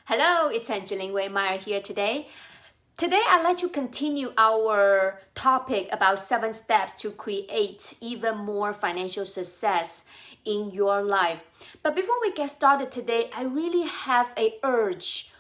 Hello, it's Angeline Waymeyer here today. Today, I'd like to continue our topic about 7 steps to create even more financial success in your life. But before we get started today, I really have an urge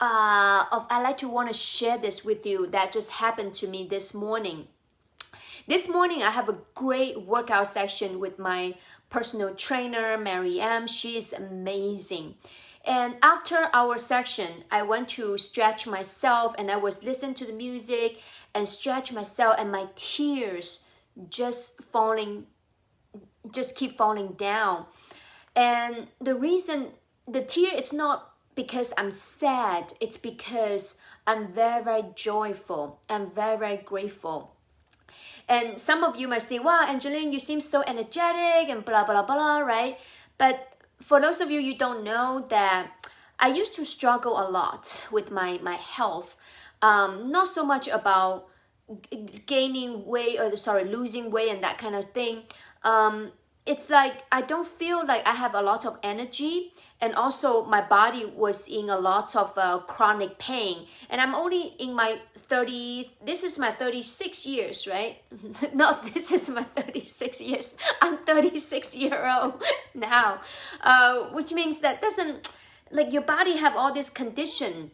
I like to want to share this with you that just happened to me this morning. This morning, I have a great workout session with my personal trainer, Mary M. She is amazing. And after our section, I went to stretch myself and I was listening to the music and stretch myself, and my tears just keep falling down. And the reason the tear, it's not because I'm sad, it's because I'm very, very joyful. I'm very, very grateful. And some of you might say, wow, Angeline, you seem so energetic and blah, blah, blah, right? But for those of you, you don't know that I used to struggle a lot with my health. Not so much about losing weight and that kind of thing. It's like I don't feel like I have a lot of energy, and also my body was in a lot of chronic pain. And I'm only in my 36 years, right? No, this is my 36 years. I'm 36-year-old now, which means that doesn't, like, your body have all this condition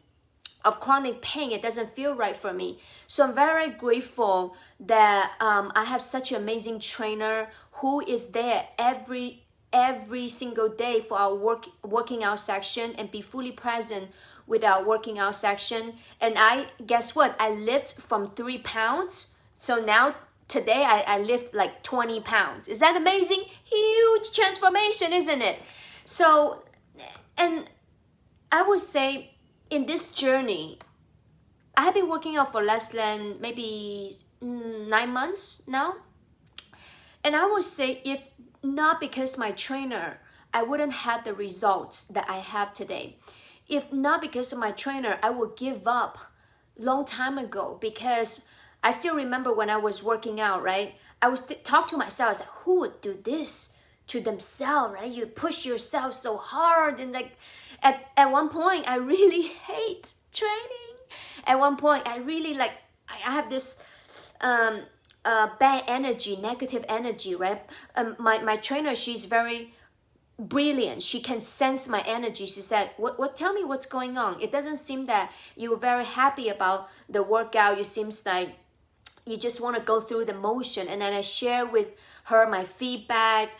of chronic pain. It doesn't feel right for me. So I'm very grateful that I have such an amazing trainer who is there every single day for our working out section and be fully present with our working out section. And guess what? I lift from 3 pounds. So now today I lift like 20 pounds. Is that amazing? Huge transformation, isn't it? So, and I would say in this journey, I have been working out for less than maybe 9 months now. And I would say if not because my trainer, I wouldn't have the results that I have today. If not because of my trainer, I would give up long time ago, because I still remember when I was working out, right? I was talk to myself, I was like, who would do this to themselves, right? You push yourself so hard, and like at one point I really hate training. At one point I really I have this bad energy, negative energy, right? My trainer, she's very brilliant. She can sense my energy. She said, what tell me what's going on. It doesn't seem that you're very happy about the workout. You seems like you just want to go through the motion. And then I share with her my feedback.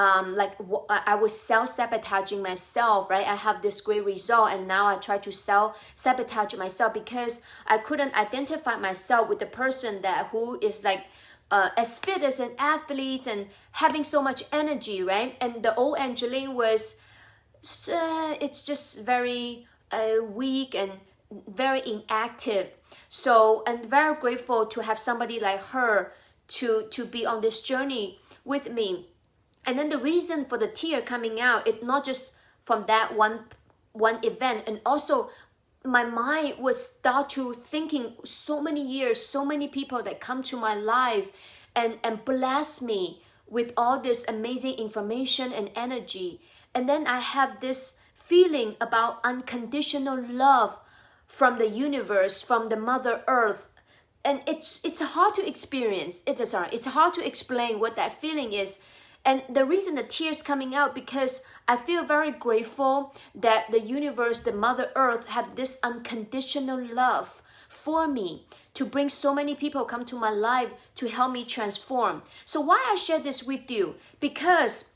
I was self-sabotaging myself, right? I have this great result, and now I try to self-sabotage myself because I couldn't identify myself with the person who is like as fit as an athlete and having so much energy, right? And the old Angeline was, it's just very weak and very inactive. So I'm very grateful to have somebody like her to be on this journey with me. And then the reason for the tear coming out, it's not just from that one event, and also my mind would start to thinking so many years, so many people that come to my life and bless me with all this amazing information and energy. And then I have this feeling about unconditional love from the universe, from the Mother Earth. And it's hard to experience. It's hard to explain what that feeling is. And the reason the tears coming out, because I feel very grateful that the universe, the Mother Earth, have this unconditional love for me to bring so many people come to my life to help me transform. So why I share this with you? Because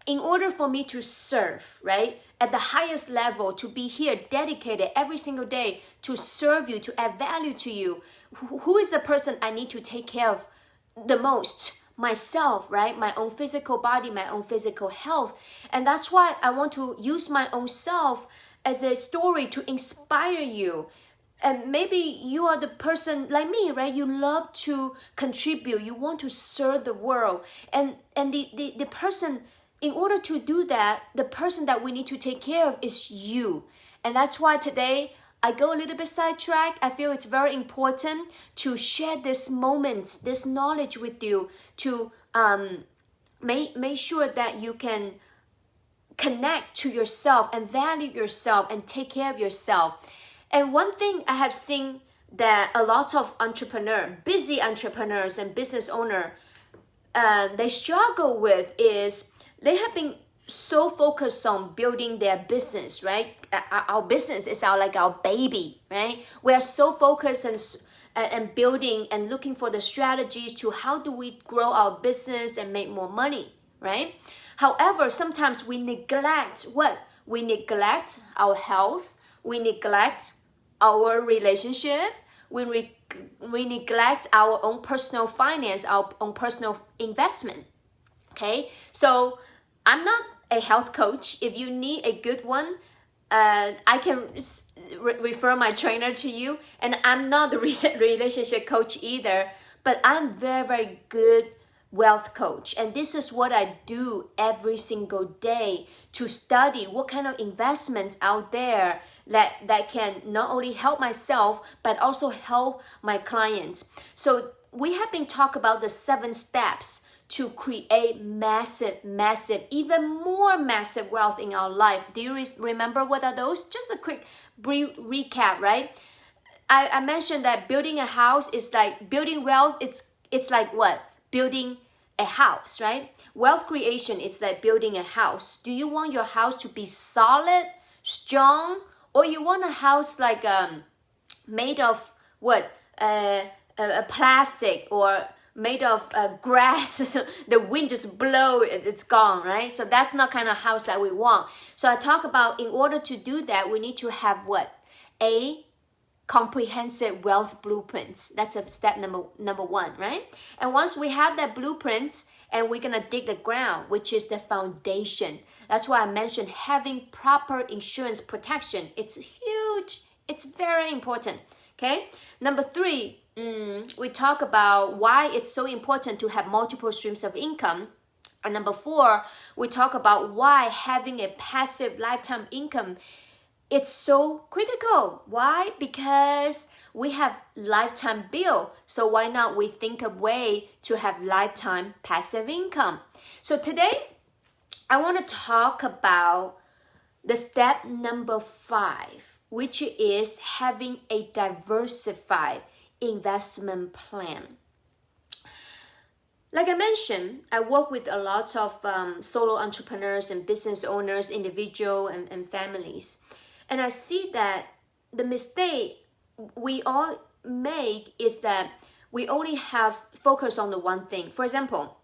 in order for me to serve, right, at the highest level, to be here dedicated every single day to serve you, to add value to you, who is the person I need to take care of the most? Myself, right? My own physical body, my own physical health. And that's why I want to use my own self as a story to inspire you. And maybe you are the person like me, right? You love to contribute. You want to serve the world. And the person, in order to do that, the person that we need to take care of is you. And that's why today I go a little bit sidetracked. I feel it's very important to share this moment, this knowledge with you, to make sure that you can connect to yourself and value yourself and take care of yourself. And one thing I have seen that a lot of busy entrepreneurs and business owners, they struggle with is they have been so focused on building their business, right? Our business is our baby, right? We are so focused and building and looking for the strategies to how do we grow our business and make more money, right? However, sometimes we neglect what? We neglect our health, we neglect our relationship, we neglect our own personal finance, our own personal investment. Okay, so I'm not a health coach. If you need a good one, I can refer my trainer to you. And I'm not the relationship coach either, but I'm very, very good wealth coach. And this is what I do every single day, to study what kind of investments out there that can not only help myself, but also help my clients. So we have been talking about the 7 steps to create massive, even more massive wealth in our life. Do you remember what are those? Just a quick brief recap, right? I mentioned that building a house is like building wealth. It's like what? Building a house, right? Wealth creation, it's like building a house. Do you want your house to be solid, strong, or you want a house like made of what? A plastic, or made of grass, so the wind just blow it's gone, right? So that's not kind of house that we want. So I talk about, in order to do that, we need to have what? A comprehensive wealth blueprints. That's a step number 1, right? And once we have that blueprint, and we're gonna dig the ground, which is the foundation. That's why I mentioned having proper insurance protection. It's huge. It's very important. Okay. Number 3, we talk about why it's so important to have multiple streams of income. And number 4, we talk about why having a passive lifetime income, it's so critical. Why? Because we have lifetime bill. So why not we think a way to have lifetime passive income? So today, I want to talk about the step number 5, which is having a diversified investment plan. Like I mentioned, I work with a lot of solo entrepreneurs and business owners, individual and families. And I see that the mistake we all make is that we only have focus on the one thing. For example,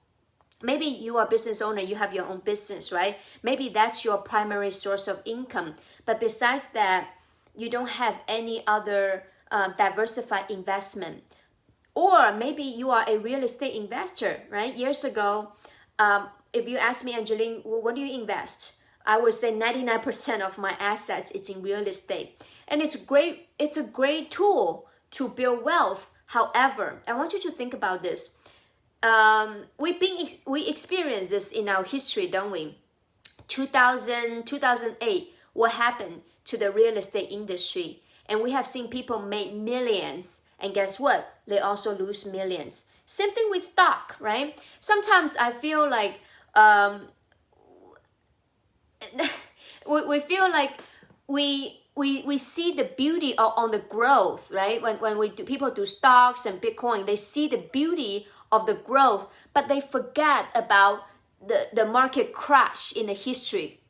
maybe you are a business owner, you have your own business, right? Maybe that's your primary source of income. But besides that, you don't have any other diversified investment. Or maybe you are a real estate investor, right? Years ago, if you ask me, Angeline, what do you invest? I would say 99% of my assets is in real estate. And it's great. It's a great tool to build wealth. However, I want you to think about this. We experienced this in our history, don't we? 2008, what happened to the real estate industry? And we have seen people make millions. And guess what? They also lose millions. Same thing with stock, right? Sometimes I feel like we feel like we see the beauty on the growth, right? When people do stocks and Bitcoin, they see the beauty of the growth, but they forget about the market crash in the history.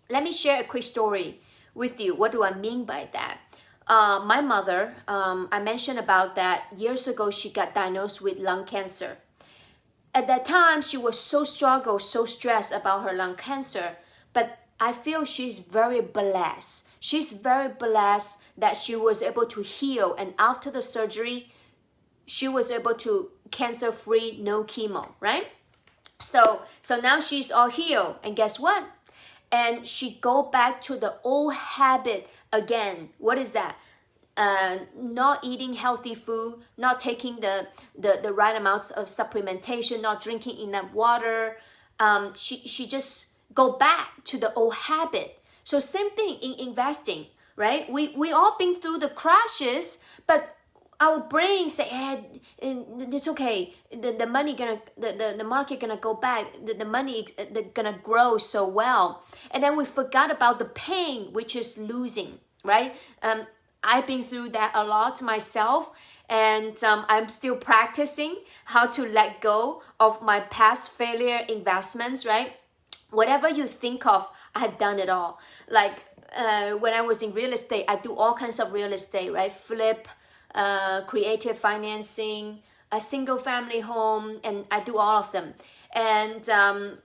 Let me share a quick story with you. What do I mean by that? My mother, I mentioned about that years ago, she got diagnosed with lung cancer. At that time, she was so stressed about her lung cancer. But I feel she's very blessed. She's very blessed that she was able to heal. And after the surgery, she was able to cancer-free, no chemo, right? So now she's all healed. And guess what? And she go back to the old habit again. What is that? Not eating healthy food, not taking the right amounts of supplementation, not drinking enough water. She just go back to the old habit. So same thing in investing, right? We all been through the crashes, but our brain say, hey, it's okay. The money the market gonna go back. The money gonna grow so well, and then we forgot about the pain, which is losing, right? I've been through that a lot myself, and I'm still practicing how to let go of my past failure investments, right? Whatever you think of, I've done it all. Like when I was in real estate, I do all kinds of real estate, right? Flip, creative financing, a single family home, and I do all of them. And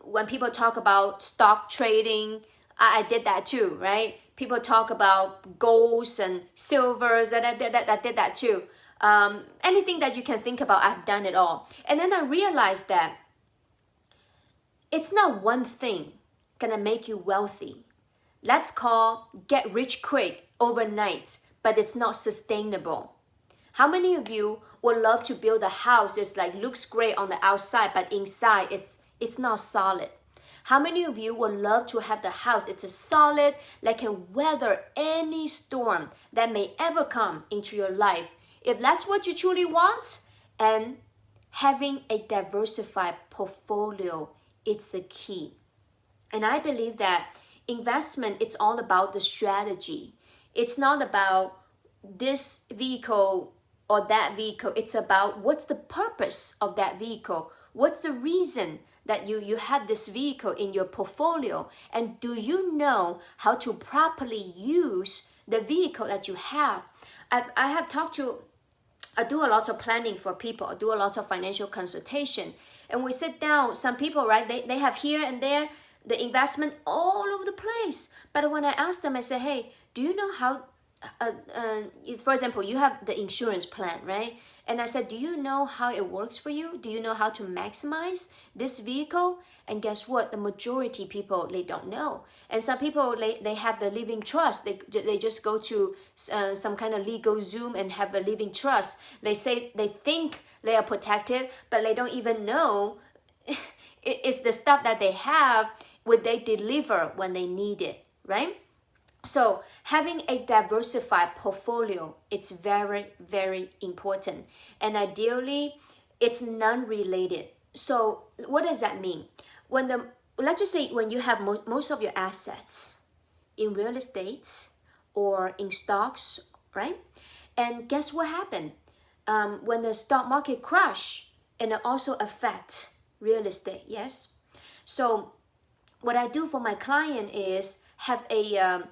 when people talk about stock trading, I did that too, right? People talk about golds and silvers, I did that too. Anything that you can think about, I've done it all. And then I realized that it's not one thing gonna make you wealthy. Let's call get rich quick overnight, but it's not sustainable. How many of you would love to build a house? It's like looks great on the outside, but inside it's not solid. How many of you would love to have the house? It's a solid that can weather any storm that may ever come into your life. If that's what you truly want, and having a diversified portfolio, it's the key. And I believe that investment, it's all about the strategy. It's not about this vehicle or that vehicle. It's about what's the purpose of that vehicle. What's the reason that you have this vehicle in your portfolio? And do you know how to properly use the vehicle that you have? I do a lot of planning for people. I do a lot of financial consultation. And we sit down, some people, right, they have here and there the investment all over the place. But when I ask them, I say, hey, do you know how, for example, you have the insurance plan, right? And I said, do you know how it works for you? Do you know how to maximize this vehicle? And guess what? The majority people, they don't know. And some people, they have the living trust. They just go to some kind of legal Zoom and have a living trust. They say they think they are protected, but they don't even know it's the stuff that they have, would they deliver when they need it, right? So having a diversified portfolio, it's very, very important. And ideally, it's non-related. So what does that mean? Let's just say when you have most of your assets in real estate or in stocks, right? And guess what happened? When the stock market crash, and it also affect real estate, yes? So what I do for my client is have I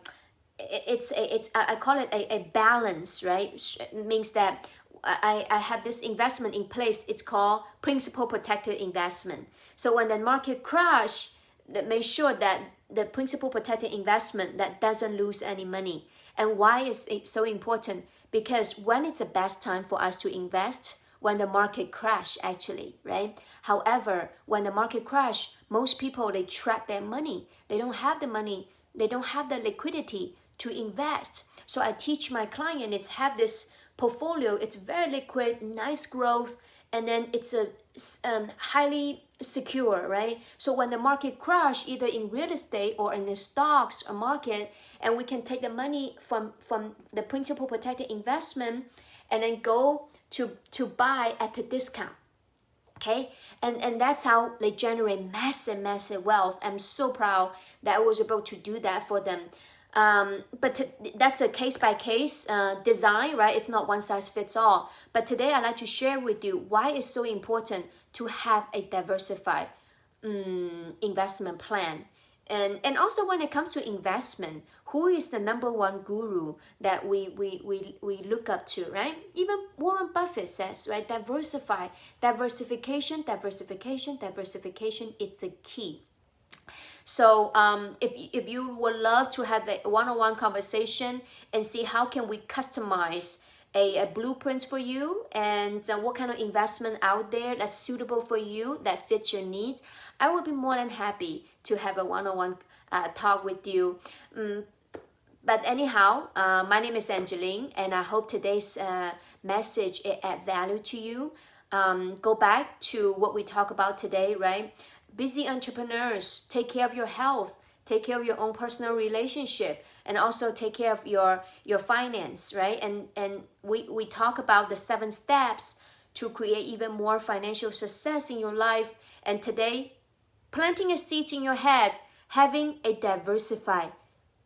call it a balance, right? It means that I have this investment in place. It's called principal protected investment. So when the market crash, that make sure that the principal protected investment that doesn't lose any money. And why is it so important? Because when it's the best time for us to invest, when the market crash actually, right? However, when the market crash, most people, they trap their money. They don't have the money. They don't have the liquidity to invest. So I teach my client, it's have this portfolio. It's very liquid, nice growth, and then it's a highly secure, right? So when the market crash, either in real estate or in the stocks or market, and we can take the money from the principal protected investment and then go to buy at a discount. Okay, and that's how they generate massive wealth. I'm so proud that I was able to do that for them. That's a case-by-case design, right? It's not one size fits all. But today I'd like to share with you why it's so important to have a diversified investment plan. And also when it comes to investment, who is the number one guru that we look up to, right? Even Warren Buffett says, right? Diversification is the key. So if you would love to have a one-on-one conversation and see how can we customize a blueprint for you and what kind of investment out there that's suitable for you, that fits your needs, I would be more than happy to have a one-on-one talk with you. But anyhow, my name is Angeline, and I hope today's message add value to you. Go back to what we talk about today, right? Busy entrepreneurs, take care of your health, take care of your own personal relationship, and also take care of your finance, right? And we talk about the 7 steps to create even more financial success in your life. And today, planting a seed in your head, having a diversified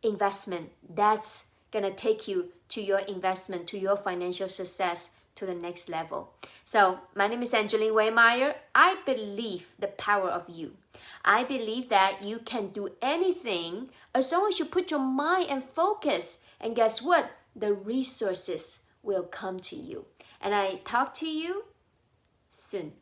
investment, that's gonna take you to your investment, to your financial success, to the next level. So my name is Angeline Waymeyer. I believe the power of you. I believe that you can do anything as long as you put your mind and focus. And guess what? The resources will come to you. And I talk to you soon.